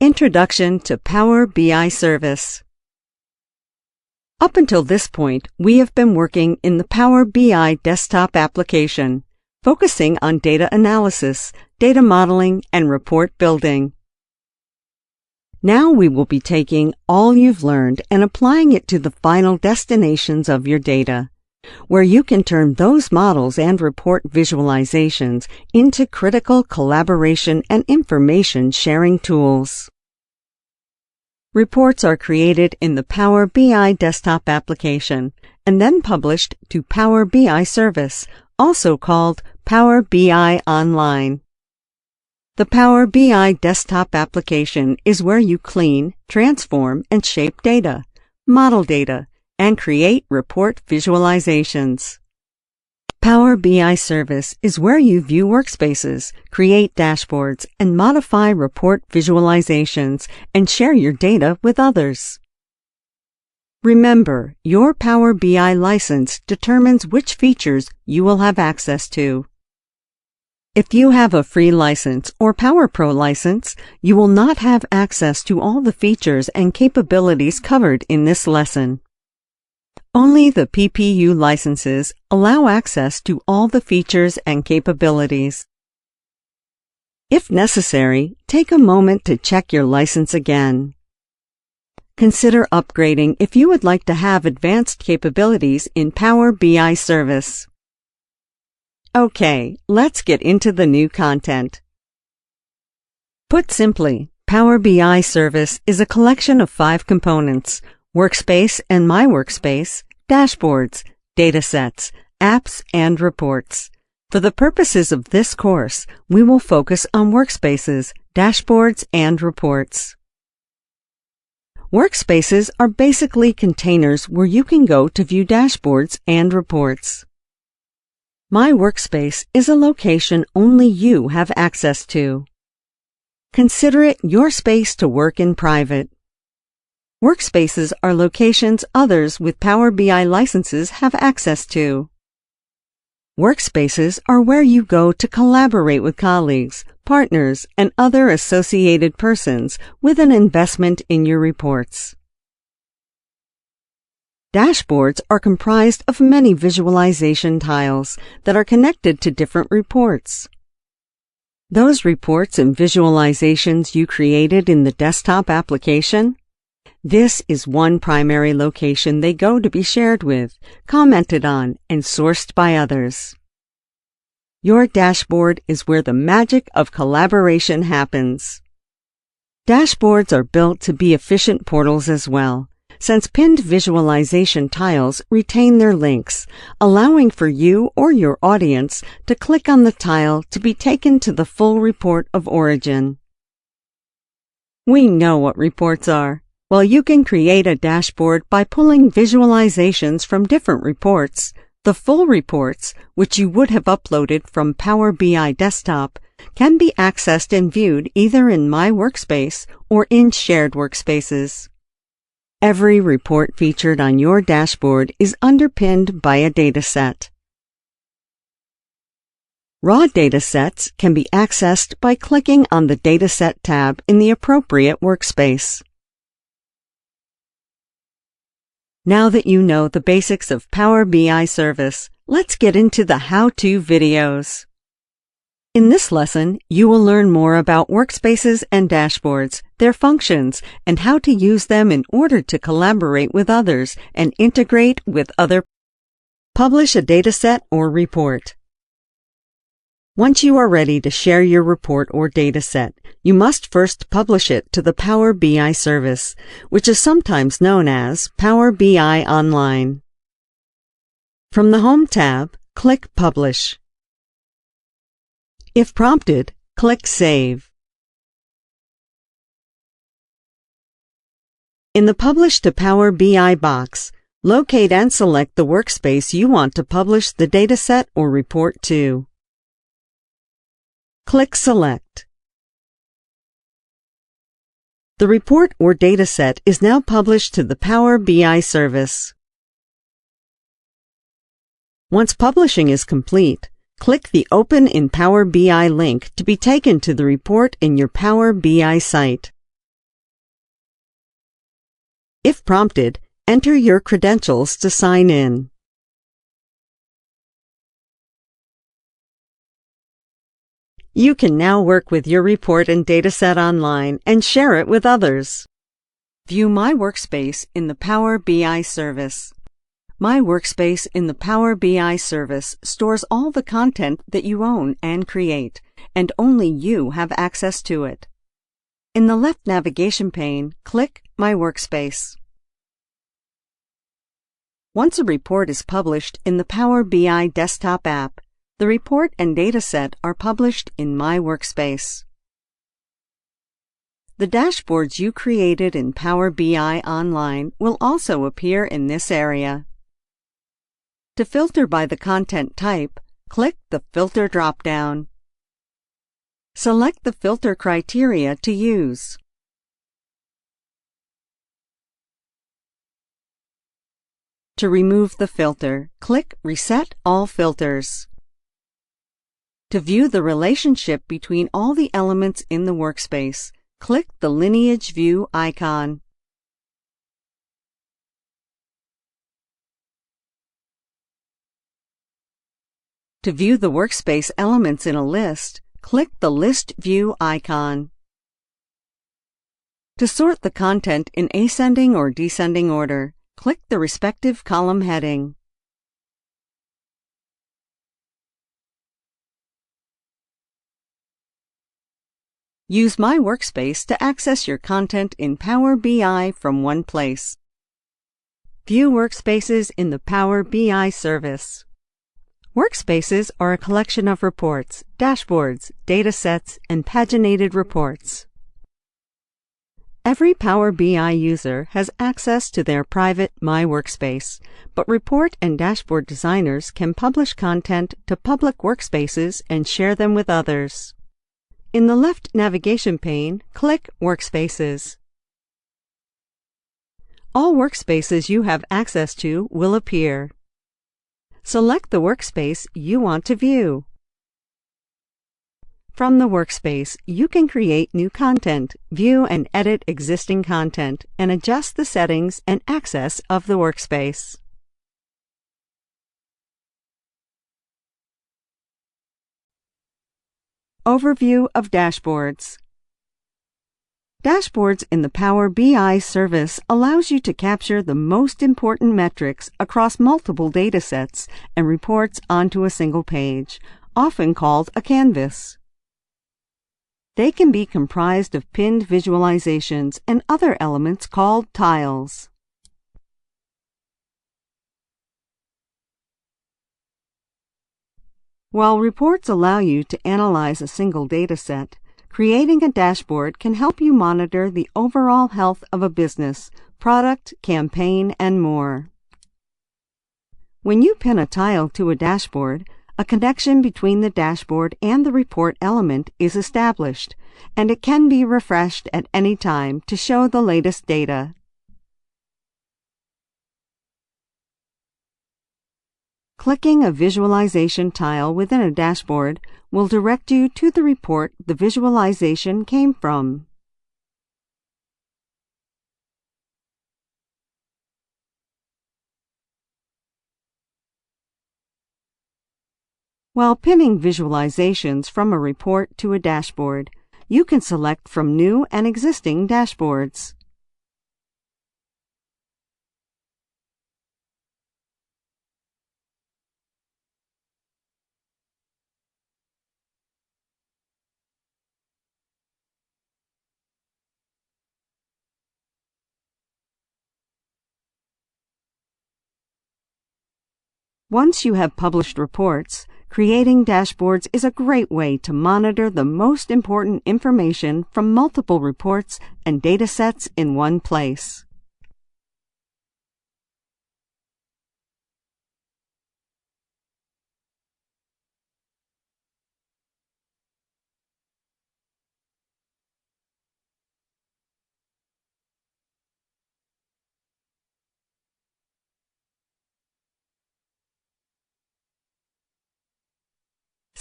Introduction to Power BI Service. Up until this point, we have been working in the Power BI desktop application, focusing on data analysis, data modeling, and report building. Now we will be taking all you've learned and applying it to the final destinations of your data, where you can turn those models and report visualizations into critical collaboration and information sharing tools. Reports are created in the Power BI desktop application and then published to Power BI Service, also called Power BI Online. The Power BI desktop application is where you clean, transform, and shape data, model data, and create report visualizations. Power BI Service is where you view workspaces, create dashboards, and modify report visualizations and share your data with others. Remember, your Power BI license determines which features you will have access to. If you have a free license or Power Pro license, you will not have access to all the features and capabilities covered in this lesson. Only the PPU licenses allow access to all the features and capabilities. If necessary, take a moment to check your license again. Consider upgrading if you would like to have advanced capabilities in Power BI Service. Okay, let's get into the new content. Put simply, Power BI Service is a collection of 5 components: Workspace and My Workspace, dashboards, datasets, apps, and reports. For the purposes of this course, we will focus on workspaces, dashboards, and reports. Workspaces are basically containers where you can go to view dashboards and reports. My Workspace is a location only you have access to. Consider it your space to work in private. Workspaces are locations others with Power BI licenses have access to. Workspaces are where you go to collaborate with colleagues, partners, and other associated persons with an investment in your reports. Dashboards are comprised of many visualization tiles that are connected to different reports. Those reports and visualizations you created in the desktop application? This is one primary location they go to be shared with, commented on, and sourced by others. Your dashboard is where the magic of collaboration happens. Dashboards are built to be efficient portals as well, since pinned visualization tiles retain their links, allowing for you or your audience to click on the tile to be taken to the full report of origin. We know what reports are. Well, you can create a dashboard by pulling visualizations from different reports. The full reports, which you would have uploaded from Power BI Desktop, can be accessed and viewed either in My Workspace or in shared workspaces. Every report featured on your dashboard is underpinned by a dataset. Raw datasets can be accessed by clicking on the Dataset tab in the appropriate workspace. Now that you know the basics of Power BI Service, let's get into the how-to videos. In this lesson, you will learn more about workspaces and dashboards, their functions, and how to use them in order to collaborate with others and integrate with other. Publish a dataset or report. Once you are ready to share your report or dataset, you must first publish it to the Power BI Service, which is sometimes known as Power BI Online. From the Home tab, click Publish. If prompted, click Save. In the Publish to Power BI box, locate and select the workspace you want to publish the dataset or report to. Click Select. The report or dataset is now published to the Power BI Service. Once publishing is complete, click the Open in Power BI link to be taken to the report in your Power BI site. If prompted, enter your credentials to sign in. You can now work with your report and dataset online and share it with others. View My Workspace in the Power BI service. My Workspace in the Power BI service stores all the content that you own and create, and only you have access to it. In the left navigation pane, click My Workspace. Once a report is published in the Power BI desktop app, the report and dataset are published in My Workspace. The dashboards you created in Power BI Online will also appear in this area. To filter by the content type, click the Filter drop-down. Select the filter criteria to use. To remove the filter, click Reset All Filters. To view the relationship between all the elements in the workspace, click the Lineage View icon. To view the workspace elements in a list, click the List View icon. To sort the content in ascending or descending order, click the respective column heading. Use My Workspace to access your content in Power BI from one place. View workspaces in the Power BI service. Workspaces are a collection of reports, dashboards, datasets, and paginated reports. Every Power BI user has access to their private My Workspace, but report and dashboard designers can publish content to public workspaces and share them with others. In the left navigation pane, click Workspaces. All workspaces you have access to will appear. Select the workspace you want to view. From the workspace, you can create new content, view and edit existing content, and adjust the settings and access of the workspace. Overview of dashboards. Dashboards in the Power BI service allows you to capture the most important metrics across multiple datasets and reports onto a single page, often called a canvas. They can be comprised of pinned visualizations and other elements called tiles. While reports allow you to analyze a single dataset, creating a dashboard can help you monitor the overall health of a business, product, campaign, and more. When you pin a tile to a dashboard, a connection between the dashboard and the report element is established, and it can be refreshed at any time to show the latest data. Clicking a visualization tile within a dashboard will direct you to the report the visualization came from. While pinning visualizations from a report to a dashboard, you can select from new and existing dashboards. Once you have published reports, creating dashboards is a great way to monitor the most important information from multiple reports and datasets in one place.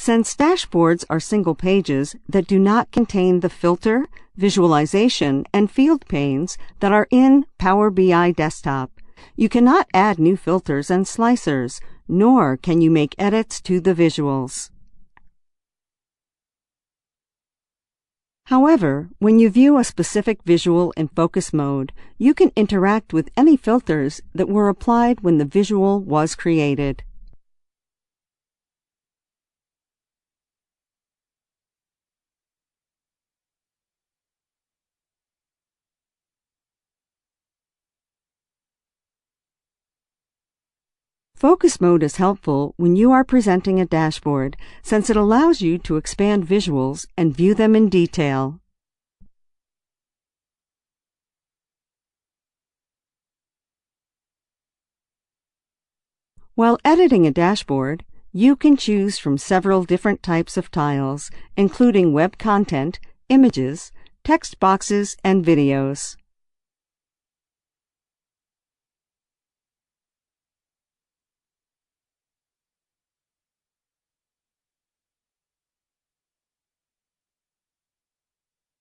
Since dashboards are single pages that do not contain the filter, visualization, and field panes that are in Power BI Desktop, you cannot add new filters and slicers, nor can you make edits to the visuals. However, when you view a specific visual in focus mode, you can interact with any filters that were applied when the visual was created. Focus mode is helpful when you are presenting a dashboard, since it allows you to expand visuals and view them in detail. While editing a dashboard, you can choose from several different types of tiles, including web content, images, text boxes, and videos.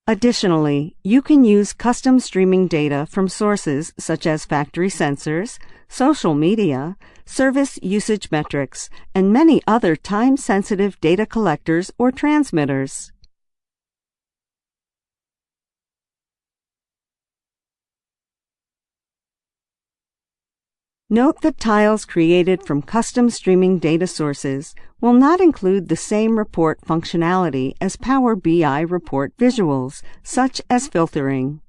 Additionally, you can use custom streaming data from sources such as factory sensors, social media, service usage metrics, and many other time-sensitive data collectors or transmitters. Note that tiles created from custom streaming data sources will not include the same report functionality as Power BI report visuals, such as filtering.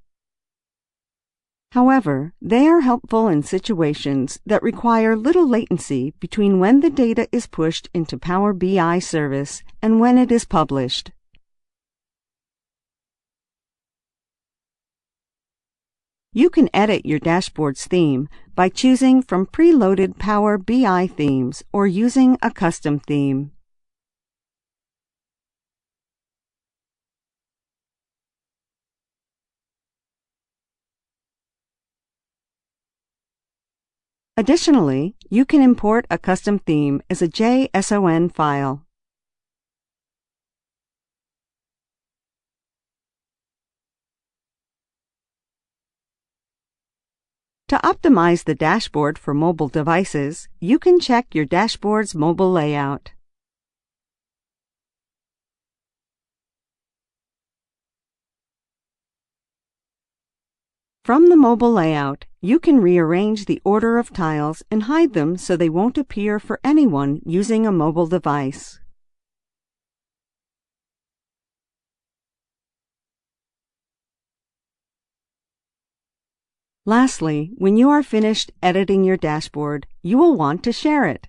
However, they are helpful in situations that require little latency between when the data is pushed into Power BI service and when it is published. You can edit your dashboard's theme by choosing from preloaded Power BI themes or using a custom theme. Additionally, you can import a custom theme as a JSON file. To optimize the dashboard for mobile devices, you can check your dashboard's mobile layout. From the mobile layout, you can rearrange the order of tiles and hide them so they won't appear for anyone using a mobile device. Lastly, when you are finished editing your dashboard, you will want to share it.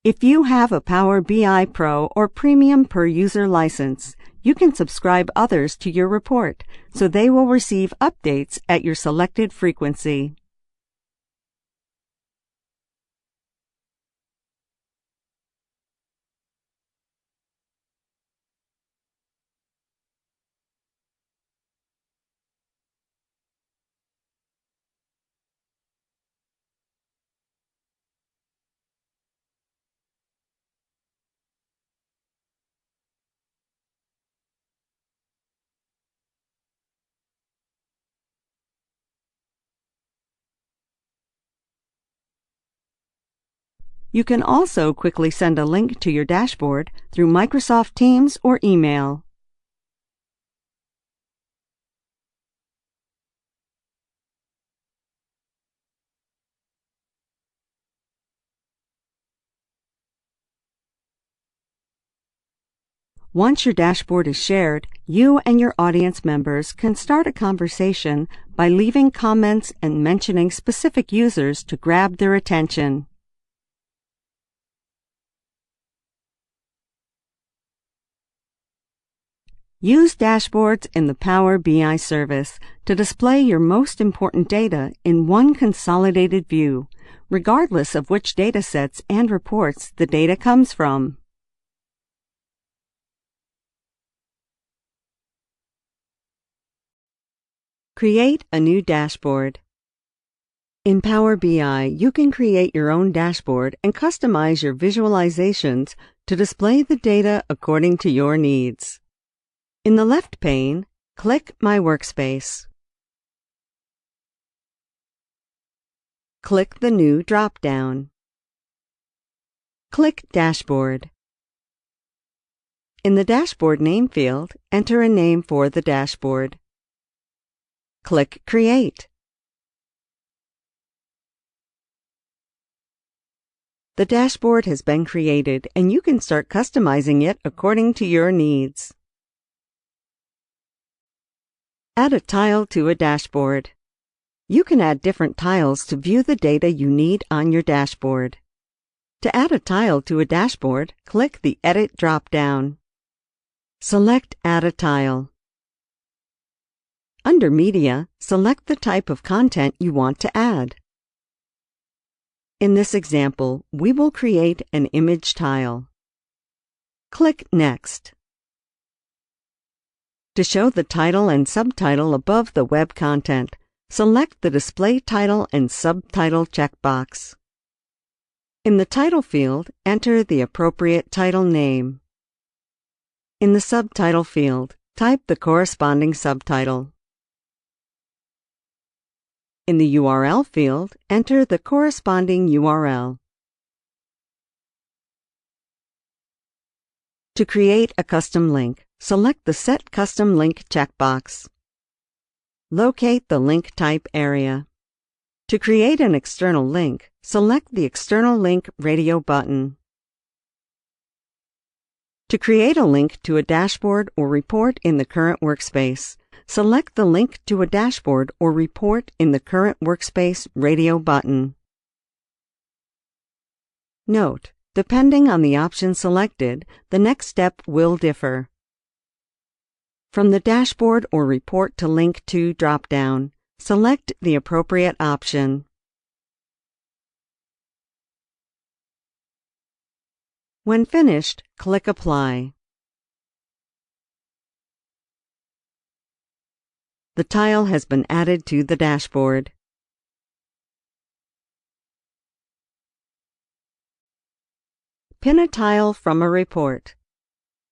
If you have a Power BI Pro or Premium per user license, you can subscribe others to your report, so they will receive updates at your selected frequency. You can also quickly send a link to your dashboard through Microsoft Teams or email. Once your dashboard is shared, you and your audience members can start a conversation by leaving comments and mentioning specific users to grab their attention. Use dashboards in the Power BI service to display your most important data in one consolidated view, regardless of which datasets and reports the data comes from. Create a new dashboard. In Power BI, you can create your own dashboard and customize your visualizations to display the data according to your needs. In the left pane, click My Workspace. Click the New drop-down. Click Dashboard. In the Dashboard name field, enter a name for the dashboard. Click Create. The dashboard has been created and you can start customizing it according to your needs. Add a tile to a dashboard. You can add different tiles to view the data you need on your dashboard. To add a tile to a dashboard, click the Edit drop-down. Select Add a Tile. Under Media, select the type of content you want to add. In this example, we will create an image tile. Click Next. To show the title and subtitle above the web content, select the Display Title and Subtitle checkbox. In the Title field, enter the appropriate title name. In the Subtitle field, type the corresponding subtitle. In the URL field, enter the corresponding URL. To create a custom link, select the Set Custom Link checkbox. Locate the link type area. To create an external link, select the External Link radio button. To create a link to a dashboard or report in the current workspace, select the Link to a Dashboard or Report in the Current Workspace radio button. Note: depending on the option selected, the next step will differ. From the Dashboard or Report to Link to drop-down, select the appropriate option. When finished, click Apply. The tile has been added to the dashboard. Pin a tile from a report.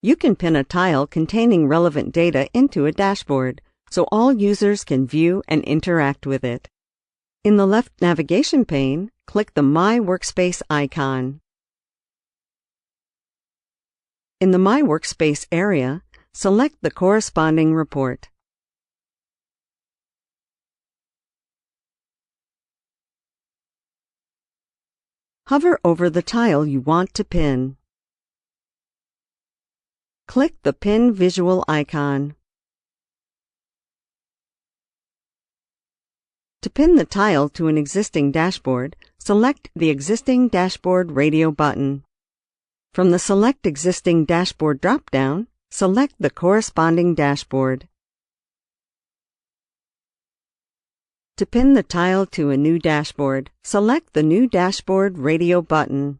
You can pin a tile containing relevant data into a dashboard, so all users can view and interact with it. In the left navigation pane, click the My Workspace icon. In the My Workspace area, select the corresponding report. Hover over the tile you want to pin. Click the Pin Visual icon. To pin the tile to an existing dashboard, select the Existing Dashboard radio button. From the Select Existing Dashboard drop-down, select the corresponding dashboard. To pin the tile to a new dashboard, select the New Dashboard radio button.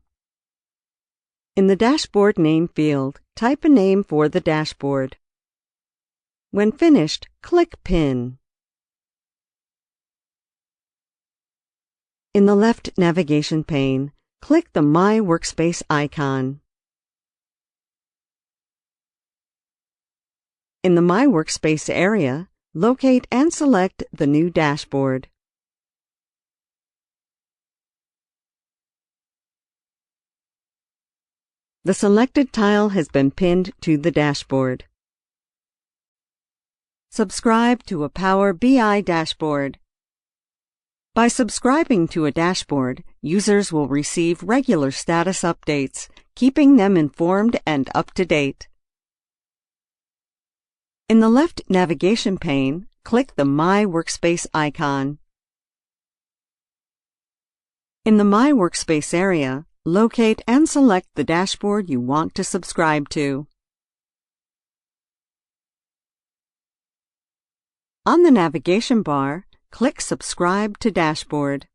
In the Dashboard name field, type a name for the dashboard. When finished, click Pin. In the left navigation pane, click the My Workspace icon. In the My Workspace area, locate and select the new dashboard. The selected tile has been pinned to the dashboard. Subscribe to a Power BI dashboard. By subscribing to a dashboard, users will receive regular status updates, keeping them informed and up to date. In the left navigation pane, click the My Workspace icon. In the My Workspace area, locate and select the dashboard you want to subscribe to. On the navigation bar, click Subscribe to Dashboard.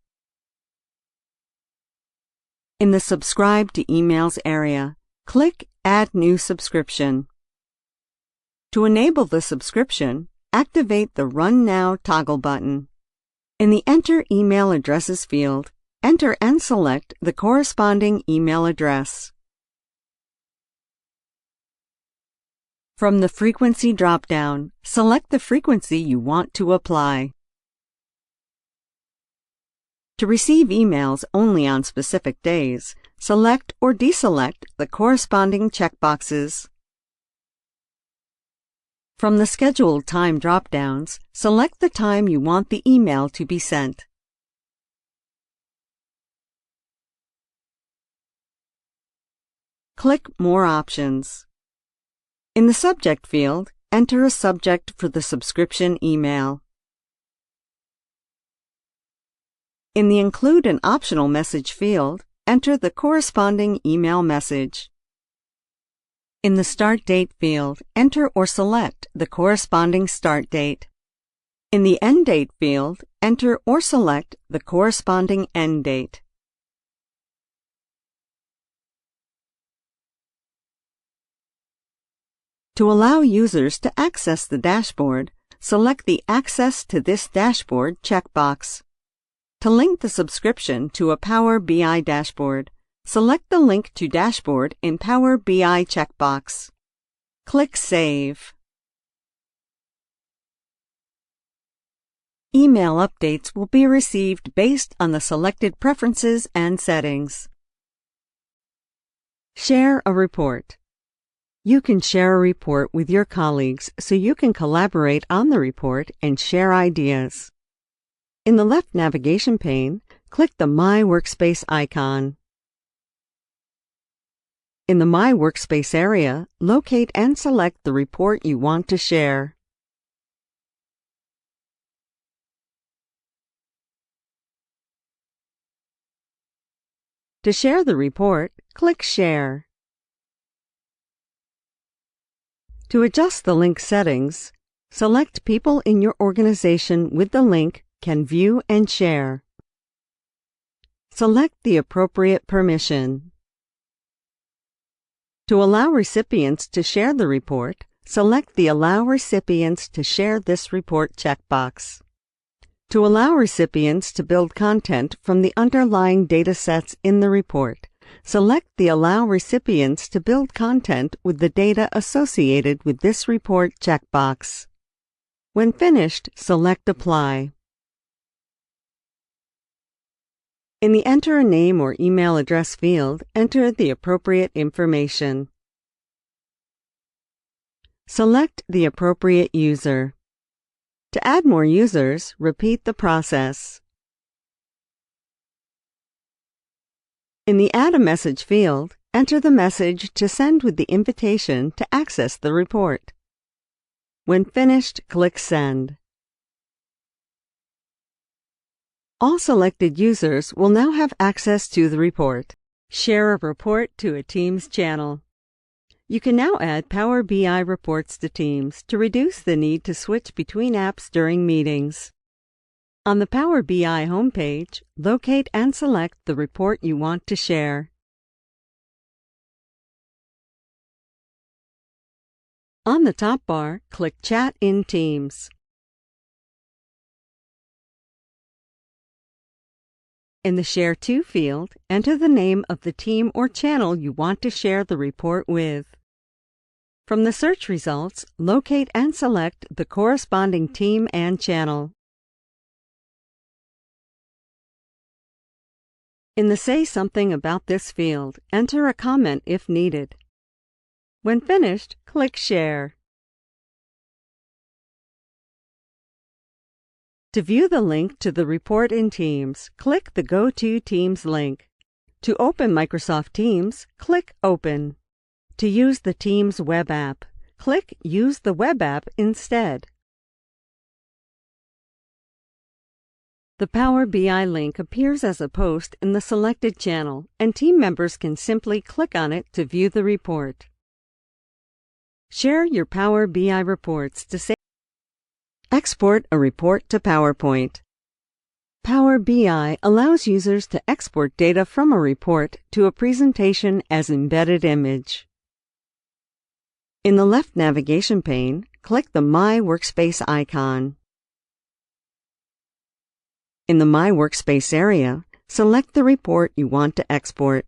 In the Subscribe to Emails area, click Add New Subscription. To enable the subscription, activate the Run Now toggle button. In the Enter Email Addresses field, enter and select the corresponding email address. From the Frequency drop-down, select the frequency you want to apply. To receive emails only on specific days, select or deselect the corresponding checkboxes. From the Scheduled Time drop-downs, select the time you want the email to be sent. Click More Options. In the Subject field, enter a subject for the subscription email. In the Include an Optional Message field, enter the corresponding email message. In the Start Date field, enter or select the corresponding start date. In the End Date field, enter or select the corresponding end date. To allow users to access the dashboard, select the Access to this dashboard checkbox. To link the subscription to a Power BI dashboard, select the Link to Dashboard in Power BI checkbox. Click Save. Email updates will be received based on the selected preferences and settings. Share a report. You can share a report with your colleagues so you can collaborate on the report and share ideas. In the left navigation pane, click the My Workspace icon. In the My Workspace area, locate and select the report you want to share. To share the report, click Share. To adjust the link settings, select people in your organization with the link can view and share. Select the appropriate permission. To allow recipients to share the report, select the Allow Recipients to Share this Report checkbox. To allow recipients to build content from the underlying data sets in the report, select the Allow Recipients to Build Content with the data associated with this report checkbox. When finished, select Apply. In the Enter a Name or Email Address field, enter the appropriate information. Select the appropriate user. To add more users, repeat the process. In the Add a Message field, enter the message to send with the invitation to access the report. When finished, click Send. All selected users will now have access to the report. Share a report to a Teams channel. You can now add Power BI reports to Teams to reduce the need to switch between apps during meetings. On the Power BI homepage, locate and select the report you want to share. On the top bar, click Chat in Teams. In the Share To field, enter the name of the team or channel you want to share the report with. From the search results, locate and select the corresponding team and channel. In the Say Something About This field, enter a comment if needed. When finished, click Share. To view the link to the report in Teams, click the Go to Teams link. To open Microsoft Teams, click Open. To use the Teams web app, click Use the web app instead. The Power BI link appears as a post in the selected channel, and team members can simply click on it to view the report. Share your Power BI reports to save. Export a report to PowerPoint. Power BI allows users to export data from a report to a presentation as embedded image. In the left navigation pane, click the My Workspace icon. In the My Workspace area, select the report you want to export.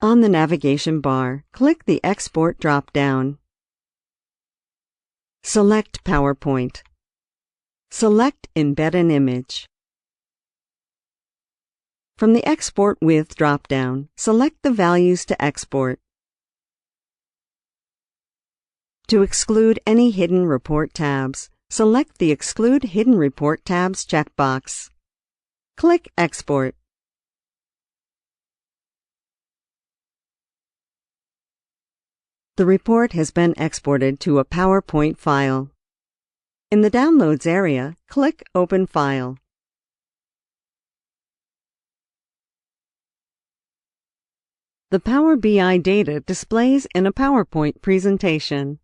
On the navigation bar, click the Export drop-down. Select PowerPoint. Select Embed an Image. From the Export With drop-down, select the values to export. To exclude any hidden report tabs, select the Exclude Hidden Report Tabs checkbox. Click Export. The report has been exported to a PowerPoint file. In the Downloads area, click Open File. The Power BI data displays in a PowerPoint presentation.